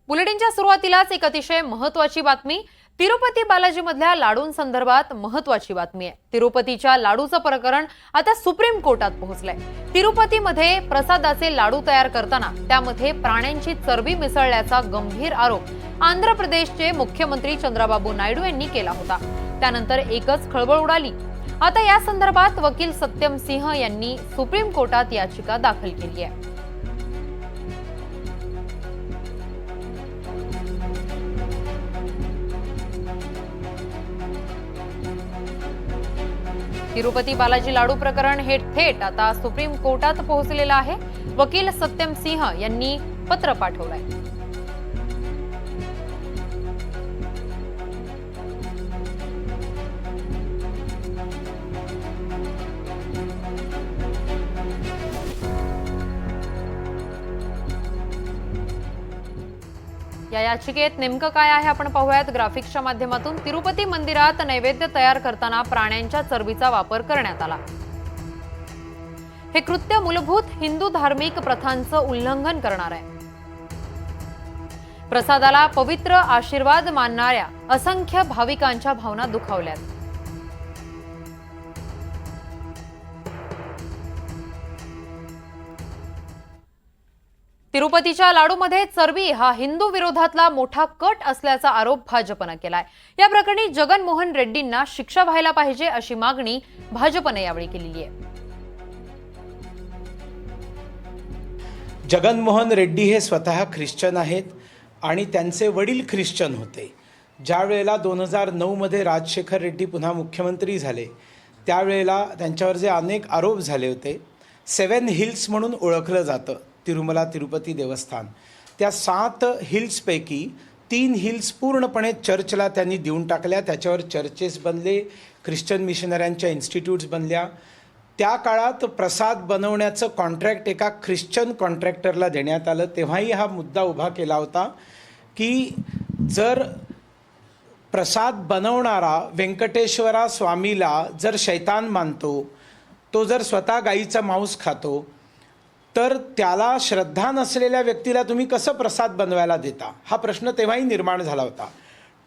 बुलेटिनच्या सुरुवातीलाच एक अतिशय महत्त्वाची बातमी। तिरुपती बालाजी मधल्या लाडूंसंदर्भात महत्त्वाची बातमी आहे। तिरुपतीच्या लाडूचं प्रकरण आता सुप्रीम कोर्टात पोहोचलंय। तिरुपतीमध्ये प्रसादाचे लाडू तयार करताना त्यामध्ये प्राण्यांची चरबी मिसळल्याचा गंभीर आरोप आंध्र प्रदेशचे मुख्यमंत्री चंद्राबाबू नायडू यांनी केला होता। त्यानंतर एकच खळबळ उडाली। आता या संदर्भात वकील सत्यम सिंह यांनी सुप्रीम कोर्टात याचिका दाखल केली आहे। तिरुपती बालाजी लाडू प्रकरण हे थेट आता सुप्रीम कोर्टात पोहोचलेलं आहे। वकील सत्यम सिंह यांनी पत्र पाठवलंय। या याचिकेत नेमकं काय आहे आपण पाहूयात ग्राफिक्सच्या माध्यमातून। तिरुपती मंदिरात नैवेद्य तयार करताना प्राण्यांच्या चरबीचा वापर करण्यात आला। हे कृत्य मूलभूत हिंदू धार्मिक प्रथांचं उल्लंघन करणार आहे। प्रसादाला पवित्र आशीर्वाद मानणाऱ्या असंख्य भाविकांच्या भावना दुखावल्यात। तिरुपतीच्या लाडूमध्ये चरबी हा हिंदू विरोधातला मोठा कट असल्याचा आरोप भाजपने केलाय। या प्रकरणी जगन मोहन रेड्डींना शिक्षा व्हायला पाहिजे अशी मागणी भाजपने यावेळी केलेली आहे। जगन मोहन रेड्डी हे स्वतः ख्रिश्चन आहेत आणि त्यांचे वडील ख्रिश्चन होते। ज्या वेळेला 2009 मध्ये राजशेखर रेड्डी पुन्हा मुख्यमंत्री झाले त्यावेळेला त्यांच्यावर जे अनेक आरोप झाले होते, 7 हिल्स म्हणून ओळखलं जातं तिरुमला तिरुपती देवस्थान। त्या 7 हिल्सपैकी 3 हिल्स पूर्णपणे चर्चला त्यांनी देऊन टाकल्या। त्याच्यावर चर्चेस बनले, ख्रिश्चन मिशनऱ्यांच्या इन्स्टिट्यूट्स बनल्या। त्या काळात प्रसाद बनवण्याचं कॉन्ट्रॅक्ट एका ख्रिश्चन कॉन्ट्रॅक्टरला देण्यात आलं। तेव्हाही हा मुद्दा उभा केला होता की जर प्रसाद बनवणारा व्यंकटेश्वरा स्वामीला जर शैतान मानतो, तो जर स्वतः गाईचा मांस खातो, तर त्याला श्रद्धा नसलेल्या व्यक्तीला तुम्ही कसं प्रसाद बनवायला देता, हा प्रश्न तेव्हाही निर्माण झाला होता।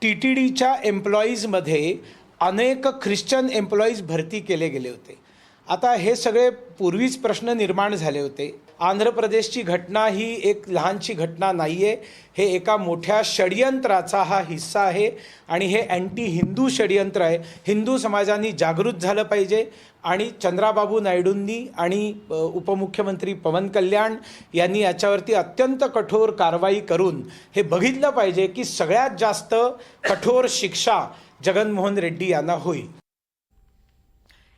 TTDच्या एम्प्लॉईजमध्ये अनेक ख्रिश्चन एम्प्लॉईज भरती केले गेले होते। आता हे सगळे पूर्वीच प्रश्न निर्माण झाले होते। आंध्र प्रदेशची घटना ही एक लहानशी घटना नाही आहे, हे एका मोठ्या षडयंत्राचा हा हिस्सा आहे आणि हे अँटी हिंदू षडयंत्र आहे। हिंदू समाजाने जागृत झालं पाहिजे आणि चंद्राबाबू नायडूंनी आणि उपमुख्यमंत्री पवन कल्याण यांनी याच्यावरती अत्यंत कठोर कारवाई करून हे बघितलं पाहिजे की सगळ्यात जास्त कठोर शिक्षा जगन मोहन रेड्डी यांना होईल।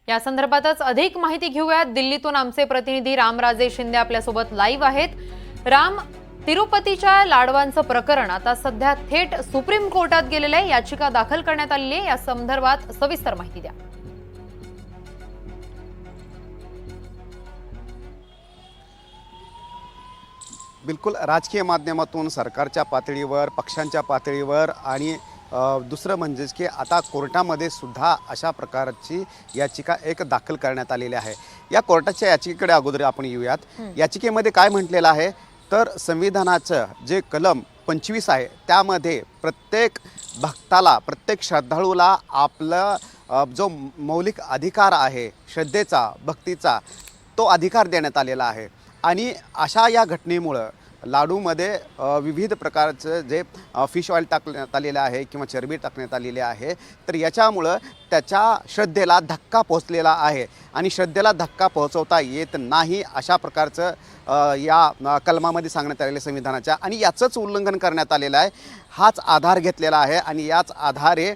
या संदर्भातच अधिक माहिती घेऊयात। दिल्लीतून आमचे प्रतिनिधी रामराजे शिंदे आपल्यासोबत लाईव्ह आहेत। राम, तिरुपतीच्या लाडवांचं प्रकरण आता सध्या थेट सुप्रीम कोर्टात गेलेलं आहे, याचिका दाखल करण्यात आलेली आहे। या संदर्भात सविस्तर माहिती द्या। बिलकुल, राजकीय माध्यमातून सरकारच्या पातळीवर, पक्षांच्या पातळीवर आणि दुसरं म्हणजेच की आता कोर्टामध्ये सुद्धा अशा प्रकारची याचिका एक दाखल करण्यात आलेली आहे। या कोर्टाच्या याचिकेकडे अगोदर आपण येऊयात। याचिकेमध्ये काय म्हटलेलं आहे तर संविधानाचं जे कलम 25 आहे त्यामध्ये प्रत्येक भक्ताला, प्रत्येक श्रद्धाळूला आपला जो मौलिक अधिकार आहे श्रद्धेचा, भक्तीचा, तो अधिकार देण्यात आलेला आहे। आणि अशा या घटनेमुळं लाडूमध्ये विविध प्रकारचं जे फिश ऑइल टाकण्यात आलेलं आहे किंवा चरबी टाकण्यात आलेली आहे, तर याच्यामुळं त्याच्या श्रद्धेला धक्का पोहोचलेला आहे आणि श्रद्धेला धक्का पोहोचवता येत नाही अशा प्रकारचं या कलमामध्ये सांगण्यात आलेलं संविधानाच्या, आणि याचंच उल्लंघन करण्यात आलेलं आहे। हाच आधार घेतलेला आहे आणि याच आधारे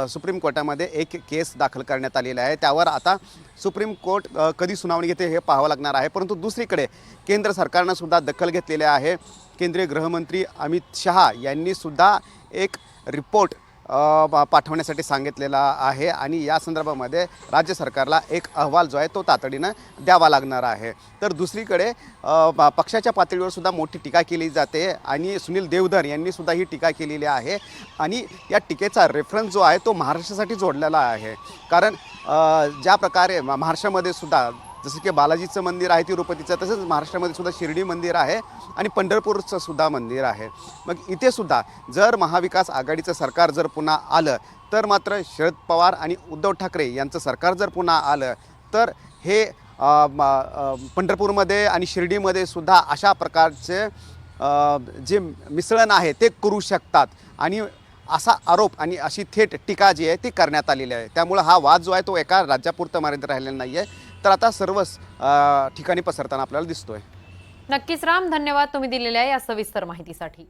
सुप्रीम कोर्टामध्ये एक केस दाखल करण्यात आलेला आहे। त्यावर आता सुप्रीम कोर्ट कधी सुनावणी घेते हे पाहावं लागणार आहे। परंतु दुसरीकडे केंद्र सरकारनं सुद्धा दखल घेतलेली आहे। केंद्रीय गृहमंत्री अमित शहा यांनी सुद्धा एक रिपोर्ट पाठवण्यासाठी सांगितलेला आहे आणि या संदर्भामध्ये राज्य सरकारला एक अहवाल जो आहे तो तातडीनं द्यावा लागणार आहे। तर दुसरीकडे पक्षाच्या पातळीवर सुद्धा मोठी टीका केली जाते आणि सुनील देवधर यांनी सुद्धा ही टीका केलेली आहे आणि या टीकेचा रेफरन्स जो आहे तो महाराष्ट्रासाठी जोडलेला आहे। कारण ज्या प्रकारे महाराष्ट्रामध्ये सुद्धा जसं की बालाजीचं मंदिर आहे तिरुपतीचं, तसंच महाराष्ट्रामध्ये सुद्धा शिर्डी मंदिर आहे आणि पंढरपूरचं सुद्धा मंदिर आहे. मग इथे सुद्धा जर महाविकास आघाडीचं सरकार जर पुन्हा आलं तर मात्र शरद पवार आणि उद्धव ठाकरे यांचं सरकार जर पुन्हा आलं तर हे पंढरपूरमध्ये आणि शिर्डीमध्ये सुद्धा अशा प्रकारचे जे मिसळण आहे ते करू शकतात आणि असा आरोप आणि अशी थेट टीका जी आहे ती करण्यात आलेली आहे. त्यामुळं हा वाद जो आहे तो एका राज्यापुरता मर्यादित राहिलेला नाही आहे, तर आता सर्वच ठिकाणी पसरताना आपल्याला दिसतोय. नक्कीच राम, धन्यवाद तुम्ही दिलेल्या या सविस्तर माहितीसाठी.